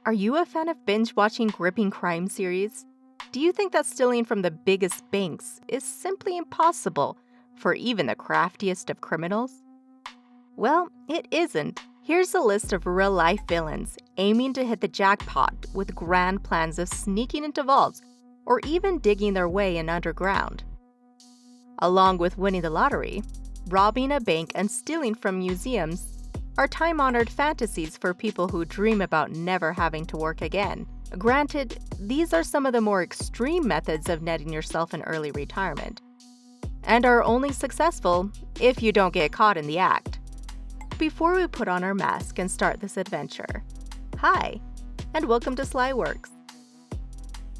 Are you a fan of binge-watching gripping crime series? Do you think that stealing from the biggest banks is simply impossible for even the craftiest of criminals? Well, it isn't. Here's a list of real-life villains aiming to hit the jackpot with grand plans of sneaking into vaults or even digging their way in underground. Along with winning the lottery, robbing a bank and stealing from museums are time-honored fantasies for people who dream about never having to work again. Granted, these are some of the more extreme methods of netting yourself an early retirement, and are only successful if you don't get caught in the act. Before we put on our mask and start this adventure, hi, and welcome to Slyworks.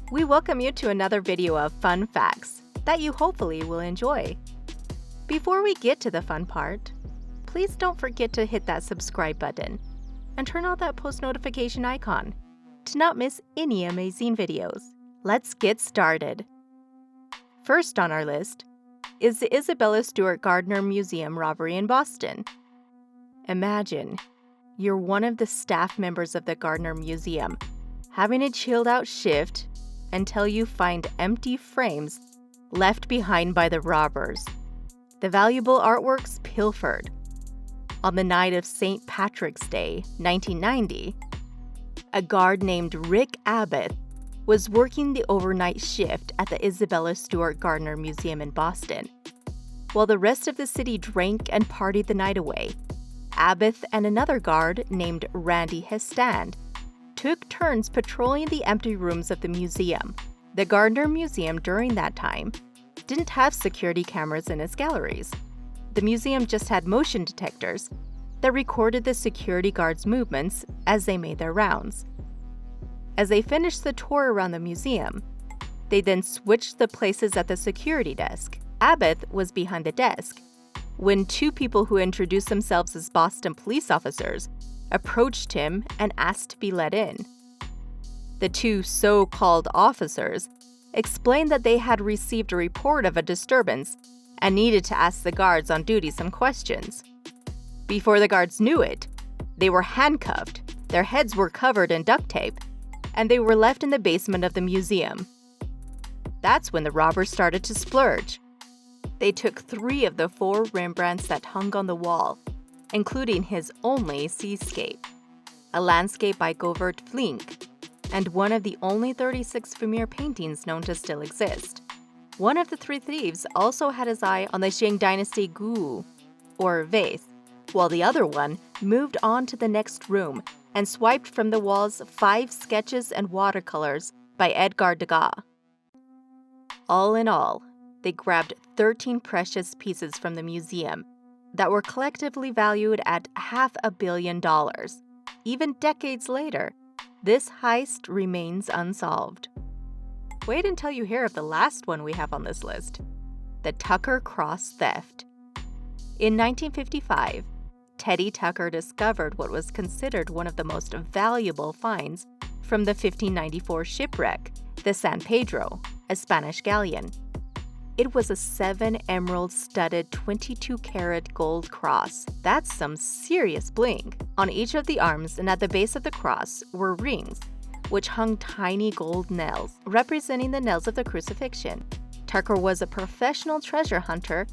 We welcome you to another video of fun facts that you hopefully will enjoy. Before we get to the fun part, please don't forget to hit that subscribe button and turn on that post notification icon to not miss any amazing videos. Let's get started. First on our list is the Isabella Stewart Gardner Museum robbery in Boston. Imagine you're one of the staff members of the Gardner Museum, having a chilled-out shift until you find empty frames left behind by the robbers. The valuable artworks pilfered. On the night of St. Patrick's Day, 1990, a guard named Rick Abbott was working the overnight shift at the Isabella Stewart Gardner Museum in Boston. While the rest of the city drank and partied the night away, Abbott and another guard named Randy Hestand took turns patrolling the empty rooms of the museum. The Gardner Museum during that time didn't have security cameras in its galleries. The museum just had motion detectors that recorded the security guards' movements as they made their rounds. As they finished the tour around the museum, they then switched the places at the security desk. Abbott was behind the desk when two people who introduced themselves as Boston police officers approached him and asked to be let in. The two so-called officers explained that they had received a report of a disturbance and needed to ask the guards on duty some questions. Before the guards knew it, they were handcuffed, their heads were covered in duct tape, and they were left in the basement of the museum. That's when the robbers started to splurge. They took 3 of the 4 Rembrandts that hung on the wall, including his only seascape, a landscape by Govert Flinck, and one of the only 36 Vermeer paintings known to still exist. One of the 3 thieves also had his eye on the Shang Dynasty Gu, or vase, while the other one moved on to the next room and swiped from the walls 5 sketches and watercolors by Edgar Degas. All in all, they grabbed 13 precious pieces from the museum that were collectively valued at $500 million. Even decades later, this heist remains unsolved. Wait until you hear of the last one we have on this list, the Tucker Cross theft. In 1955, Teddy Tucker discovered what was considered one of the most valuable finds from the 1594 shipwreck, the San Pedro, a Spanish galleon. It was a 7 emerald-studded 22-karat gold cross. That's some serious bling. On each of the arms and at the base of the cross were rings, which hung tiny gold nails, representing the nails of the crucifixion. Tucker was a professional treasure hunter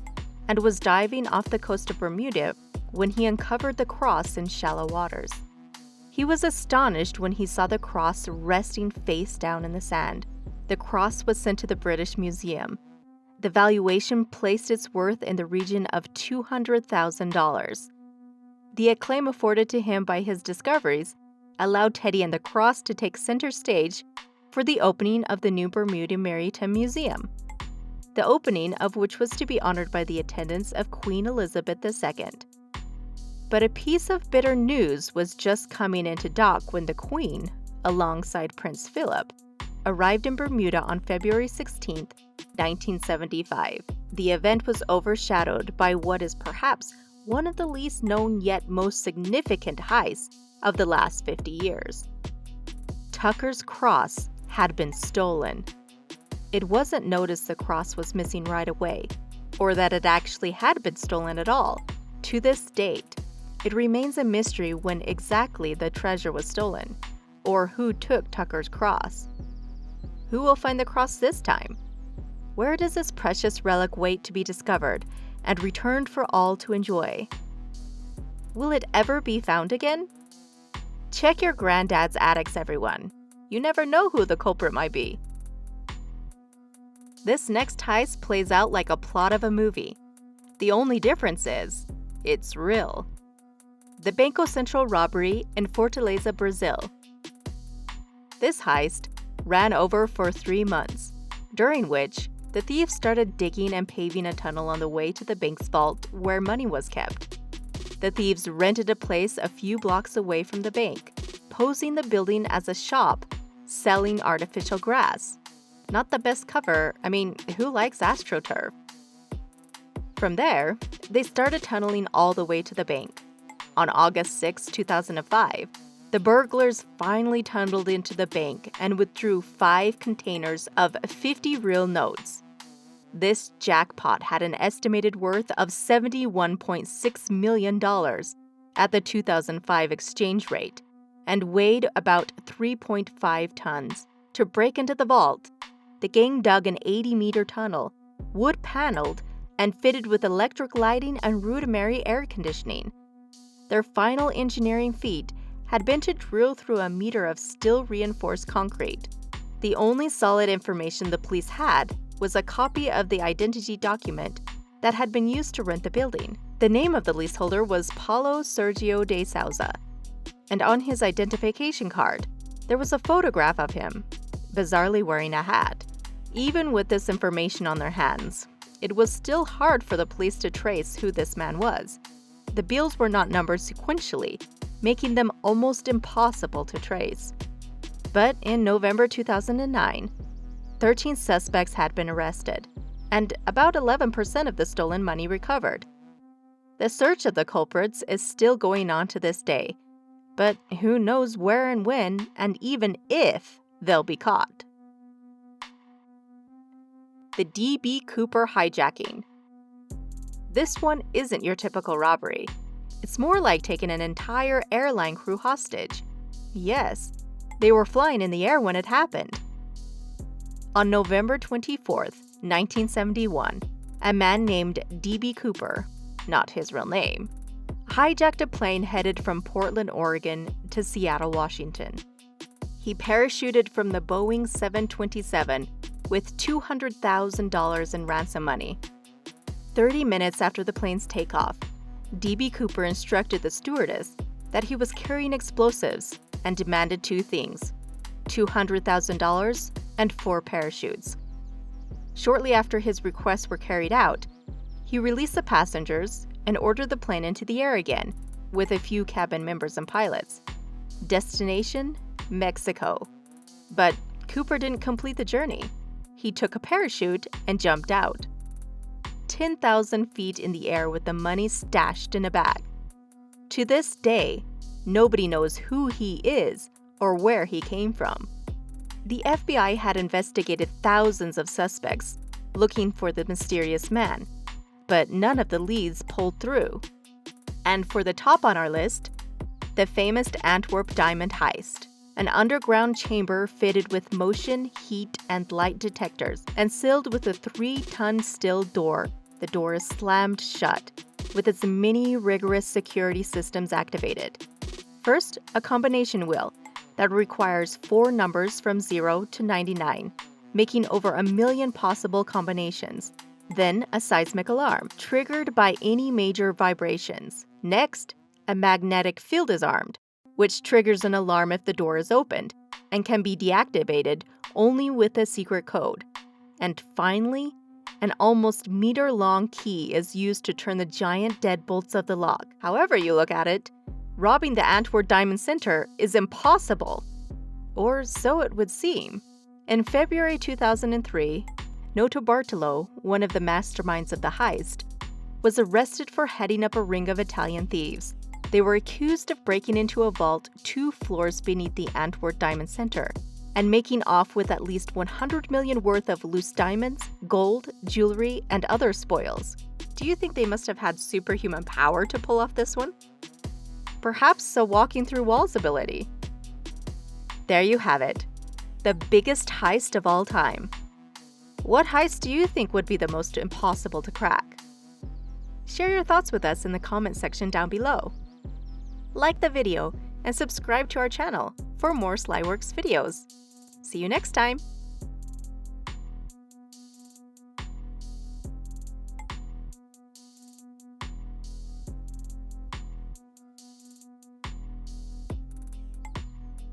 and was diving off the coast of Bermuda when he uncovered the cross in shallow waters. He was astonished when he saw the cross resting face down in the sand. The cross was sent to the British Museum. The valuation placed its worth in the region of $200,000. The acclaim afforded to him by his discoveries allowed Teddy and the cross to take center stage for the opening of the new Bermuda Maritime Museum, the opening of which was to be honored by the attendance of Queen Elizabeth II. But a piece of bitter news was just coming into dock when the Queen, alongside Prince Philip, arrived in Bermuda on February 16, 1975. The event was overshadowed by what is perhaps one of the least known yet most significant heists of the last 50 years. Tucker's cross had been stolen. It wasn't noticed the cross was missing right away, or that it actually had been stolen at all. To this date, it remains a mystery when exactly the treasure was stolen. or who took Tucker's cross? Who will find the cross this time? Where does this precious relic wait to be discovered and returned for all to enjoy? Will it ever be found again? Check your granddad's attics, everyone. You never know who the culprit might be. This next heist plays out like a plot of a movie. The only difference is, it's real. The Banco Central robbery in Fortaleza, Brazil. This heist ran over for 3 months, during which the thieves started digging and paving a tunnel on the way to the bank's vault where money was kept. The thieves rented a place a few blocks away from the bank, posing the building as a shop selling artificial grass. Not the best cover. Who likes AstroTurf? From there, they started tunneling all the way to the bank. On August 6, 2005, the burglars finally tunneled into the bank and withdrew 5 containers of 50 real notes. This jackpot had an estimated worth of $71.6 million at the 2005 exchange rate and weighed about 3.5 tons. To break into the vault, the gang dug an 80-meter tunnel, wood-paneled, and fitted with electric lighting and rudimentary air conditioning. Their final engineering feat had been to drill through a meter of steel-reinforced concrete. The only solid information the police had was a copy of the identity document that had been used to rent the building. The name of the leaseholder was Paulo Sergio de Souza, and on his identification card, there was a photograph of him, bizarrely wearing a hat. Even with this information on their hands, it was still hard for the police to trace who this man was. The bills were not numbered sequentially, making them almost impossible to trace. But in November 2009, 13 suspects had been arrested, and about 11% of the stolen money recovered. The search of the culprits is still going on to this day, but who knows where and when, and even if, they'll be caught. The D.B. Cooper hijacking. This one isn't your typical robbery. It's more like taking an entire airline crew hostage. Yes, they were flying in the air when it happened. On November 24, 1971, a man named D.B. Cooper, not his real name, hijacked a plane headed from Portland, Oregon to Seattle, Washington. He parachuted from the Boeing 727 with $200,000 in ransom money. 30 minutes after the plane's takeoff, D.B. Cooper instructed the stewardess that he was carrying explosives and demanded 2 things: $200,000 and 4 parachutes. Shortly after his requests were carried out, he released the passengers and ordered the plane into the air again, with a few cabin members and pilots. Destination: Mexico. But Cooper didn't complete the journey. He took a parachute and jumped out. 10,000 feet in the air with the money stashed in a bag. To this day, nobody knows who he is or where he came from. The FBI had investigated thousands of suspects looking for the mysterious man, but none of the leads pulled through. And for the top on our list, the famous Antwerp diamond heist. An underground chamber fitted with motion, heat, and light detectors and sealed with a 3-ton steel door. The door is slammed shut, with its many rigorous security systems activated. First, a combination wheel that requires 4 numbers from 0 to 99, making over 1 million possible combinations. Then, a seismic alarm, triggered by any major vibrations. Next, a magnetic field is armed, which triggers an alarm if the door is opened, and can be deactivated only with a secret code. And finally, an almost meter-long key is used to turn the giant deadbolts of the lock. However you look at it, robbing the Antwerp Diamond Center is impossible. Or so it would seem. In February 2003, Noto Bartolo, one of the masterminds of the heist, was arrested for heading up a ring of Italian thieves. They were accused of breaking into a vault 2 floors beneath the Antwerp Diamond Center and making off with at least $100 million worth of loose diamonds, gold, jewelry, and other spoils. Do you think they must have had superhuman power to pull off this one? Perhaps a walking through walls ability. There you have it. The biggest heist of all time. What heist do you think would be the most impossible to crack? Share your thoughts with us in the comment section down below. Like the video and subscribe to our channel for more Slyworks videos. See you next time!